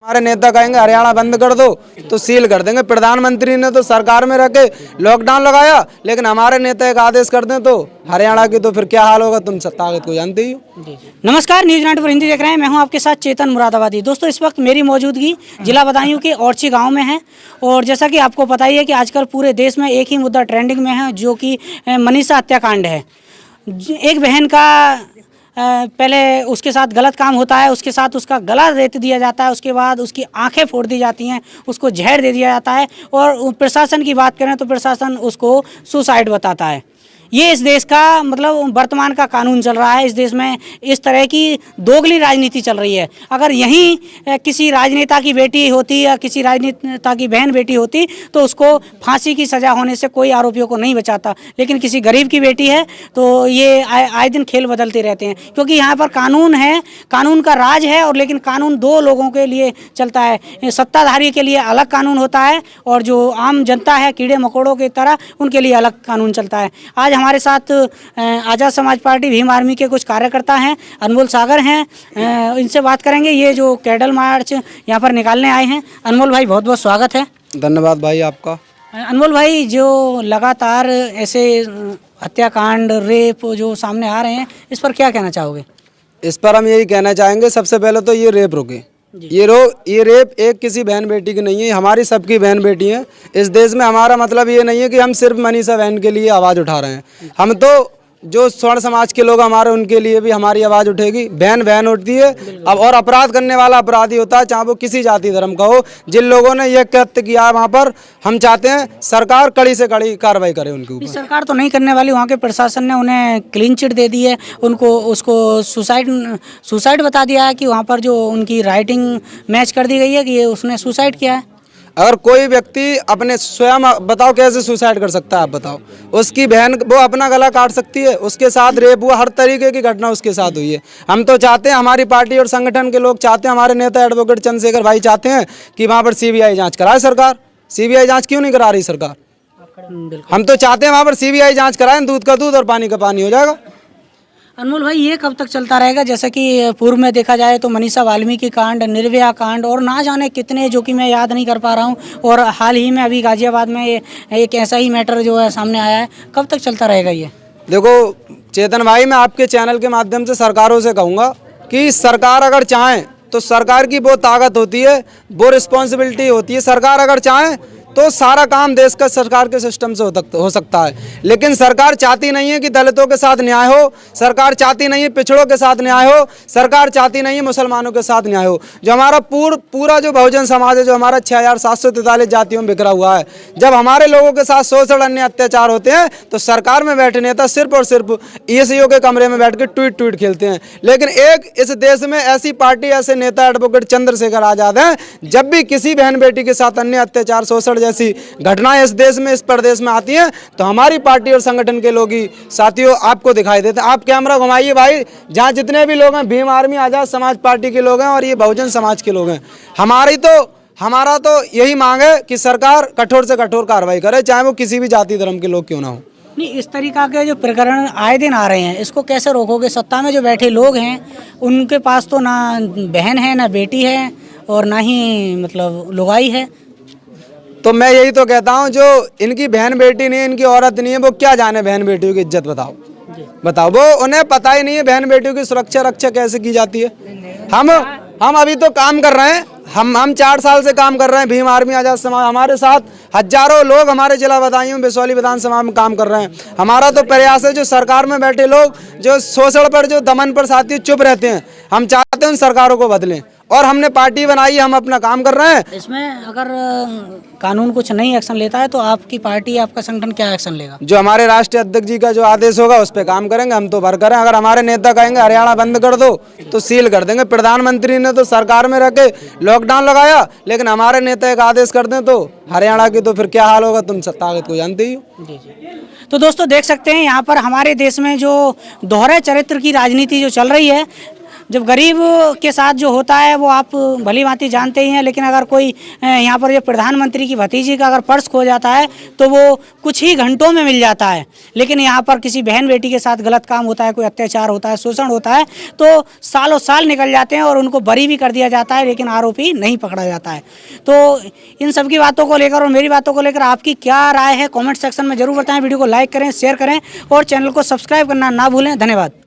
हमारे नेता कहेंगे हरियाणा बंद कर दो तो सील कर देंगे। प्रधानमंत्री ने तो सरकार में रह के लॉकडाउन लगाया, लेकिन हमारे नेता एक आदेश कर दें तो हरियाणा की तो फिर क्या हाल होगा, तुम ताकत को जानते ही हो। नमस्कार, न्यूज़ 9 पर हिंदी देख रहे हैं। मैं हूं आपके साथ चेतन मुरादाबादी। दोस्तों, इस वक्त मेरी मौजूदगी जिला बदायूं के औरछी गांव में है और जैसा कि आपको पता ही है कि आजकल पूरे देश में एक ही मुद्दा ट्रेंडिंग में है, जो कि मनीषा हत्याकांड है। एक बहन का पहले उसके साथ गलत काम होता है, उसके साथ उसका गला रेत दिया जाता है, उसके बाद उसकी आंखें फोड़ दी जाती हैं, उसको जहर दे दिया जाता है और प्रशासन की बात करें तो प्रशासन उसको सुसाइड बताता है। ये इस देश का मतलब वर्तमान का कानून चल रहा है। इस देश में इस तरह की दोगली राजनीति चल रही है। अगर यहीं किसी राजनेता की बेटी होती या किसी राजनेता की बहन बेटी होती तो उसको फांसी की सज़ा होने से कोई आरोपियों को नहीं बचाता, लेकिन किसी गरीब की बेटी है तो ये आए दिन खेल बदलते रहते हैं, क्योंकि यहाँ पर कानून है, कानून का राज है। और लेकिन कानून दो लोगों के लिए चलता है, सत्ताधारी के लिए अलग कानून होता है और जो आम जनता है कीड़े मकोड़ों की तरह उनके लिए अलग कानून चलता है। आज हमारे साथ आज़ाद समाज पार्टी भीम आर्मी के कुछ कार्यकर्ता हैं, अनमोल सागर हैं, इनसे बात करेंगे। ये जो कैडल मार्च यहाँ पर निकालने आए हैं। अनमोल भाई, बहुत बहुत स्वागत है। धन्यवाद भाई आपका। अनमोल भाई, जो लगातार ऐसे हत्याकांड, रेप जो सामने आ रहे हैं, इस पर क्या कहना चाहोगे? इस पर हम यही कहना चाहेंगे, सबसे पहले तो ये रेप रुके। ये रेप एक किसी बहन बेटी की नहीं है, हमारी सबकी बहन बेटी है। इस देश में हमारा मतलब ये नहीं है कि हम सिर्फ मनीषा बहन के लिए आवाज़ उठा रहे हैं। हम तो जो स्वर्ण समाज के लोग हमारे, उनके लिए भी हमारी आवाज़ उठेगी। बहन बहन उठती है अब, और अपराध करने वाला अपराधी होता है, चाहे वो किसी जाति धर्म का हो। जिन लोगों ने यह कृत्य किया है वहाँ पर, हम चाहते हैं सरकार कड़ी से कड़ी कार्रवाई करे उनके ऊपर। सरकार तो नहीं करने वाली, वहाँ के प्रशासन ने उन्हें क्लीन चिट दे दी है, उसको सुसाइड बता दिया है कि वहाँ पर जो उनकी राइटिंग मैच कर दी गई है कि ये उसने सुसाइड किया है। अगर कोई व्यक्ति अपने स्वयं, बताओ कैसे सुसाइड कर सकता है, आप बताओ। उसकी बहन वो अपना गला काट सकती है, उसके साथ रेप हुआ, हर तरीके की घटना उसके साथ हुई है। हम तो चाहते हैं, हमारी पार्टी और संगठन के लोग चाहते हैं, हमारे नेता एडवोकेट चंद्रशेखर भाई चाहते हैं कि वहाँ पर सीबीआई जांच कराए सरकार। सीबीआई जांच क्यों नहीं करा रही सरकार? हम तो चाहते हैं वहाँ पर सीबीआई जांच कराएं, दूध का दूध और पानी का पानी हो जाएगा। अनमोल भाई, ये कब तक चलता रहेगा? जैसे कि पूर्व में देखा जाए तो मनीषा वाल्मीकि कांड, निर्भया कांड और ना जाने कितने, जो कि मैं याद नहीं कर पा रहा हूँ, और हाल ही में अभी गाजियाबाद में एक ऐसा ही मैटर जो है सामने आया है। कब तक चलता रहेगा ये? देखो चेतन भाई, मैं आपके चैनल के माध्यम से सरकारों से कहूँगा कि सरकार अगर चाहे तो सरकार की वो ताकत होती है, वो रिस्पॉन्सिबिलिटी होती है। सरकार अगर चाहे तो सारा काम देश का सरकार के सिस्टम से हो सकता है, लेकिन सरकार चाहती नहीं है कि दलितों के साथ न्याय हो। सरकार चाहती नहीं है पिछड़ों के साथ न्याय हो। सरकार चाहती नहीं है मुसलमानों के साथ न्याय हो। जो हमारा पूरा जो बहुजन समाज है, जो हमारा 6743 जातियों में बिखरा हुआ है, जब हमारे लोगों के साथ शोषण, अन्य अत्याचार होते हैं तो सरकार में बैठे नेता सिर्फ और सिर्फ ECO के कमरे में बैठ के ट्वीट खेलते हैं। लेकिन एक इस देश में ऐसी पार्टी, ऐसे नेता एडवोकेट चंद्रशेखर आज़ाद हैं, जब भी किसी बहन बेटी के साथ अन्य अत्याचार, शोषण जैसी घटनाएं इस देश में, इस प्रदेश में आती हैं तो हमारी पार्टी और संगठन के लोग ही साथियों आपको दिखाई देते हैं। आप कैमरा घुमाइए भाई, जहां जितने भी लोग हैं, भीम आर्मी, आज़ाद समाज पार्टी के लोग हैं और ये बहुजन समाज के लोग हैं। हमारा तो यही मांग है कि सरकार कठोर से कठोर कार्रवाई करे, चाहे वो किसी भी जाति धर्म के लोग क्यों ना हो। नहीं, इस तरीका के जो प्रकरण आए दिन आ रहे हैं, इसको कैसे रोकोगे? सत्ता में जो बैठे लोग हैं उनके पास तो ना बहन है, ना बेटी है और ना ही मतलब लुगाई है। तो मैं यही तो कहता हूँ, जो इनकी बहन बेटी नहीं है, इनकी औरत नहीं है, वो क्या जाने बहन बेटियों की इज्जत? बताओ, वो उन्हें पता ही नहीं है बहन बेटियों की सुरक्षा रक्षा कैसे की जाती है। हम अभी तो काम कर रहे हैं, हम 4 साल से काम कर रहे हैं। भीम आर्मी, आज़ाद समाज, हमारे साथ हजारों लोग हमारे जिला बदायूं, बिसौली विधानसभा में काम कर रहे हैं। हमारा तो प्रयास है, जो सरकार में बैठे लोग जो शोषण पर, जो दमन पर साथी चुप रहते हैं, हम चाहते हैं उन सरकारों को बदलें। और हमने पार्टी बनाई, हम अपना काम कर रहे हैं। इसमें अगर कानून कुछ नहीं एक्शन लेता है तो आपकी पार्टी, आपका संगठन क्या एक्शन लेगा? जो हमारे राष्ट्रीय अध्यक्ष जी का जो आदेश होगा उस पर काम करेंगे। हम तो भर करें, अगर हमारे नेता कहेंगे हरियाणा बंद कर दो तो सील कर देंगे। प्रधानमंत्री ने तो सरकार में रह के लॉकडाउन लगाया, लेकिन हमारे नेता एक आदेश कर दें तो हरियाणा की तो फिर क्या हाल होगा, तुम ताकत को जानते ही हो। तो दोस्तों, देख सकते हैं यहाँ पर हमारे देश में जो दोहरे चरित्र की राजनीति जो चल रही है, जब गरीब के साथ जो होता है वो आप भली भांति जानते ही हैं, लेकिन अगर कोई यहाँ पर जो प्रधानमंत्री की भतीजी का अगर पर्स खो जाता है तो वो कुछ ही घंटों में मिल जाता है। लेकिन यहाँ पर किसी बहन बेटी के साथ गलत काम होता है, कोई अत्याचार होता है, शोषण होता है, तो सालों साल निकल जाते हैं और उनको बरी भी कर दिया जाता है, लेकिन आरोपी नहीं पकड़ा जाता है। तो इन सब की बातों को लेकर और मेरी बातों को लेकर आपकी क्या राय है, कमेंट सेक्शन में जरूर बताएं। वीडियो को लाइक करें, शेयर करें और चैनल को सब्सक्राइब करना ना भूलें। धन्यवाद।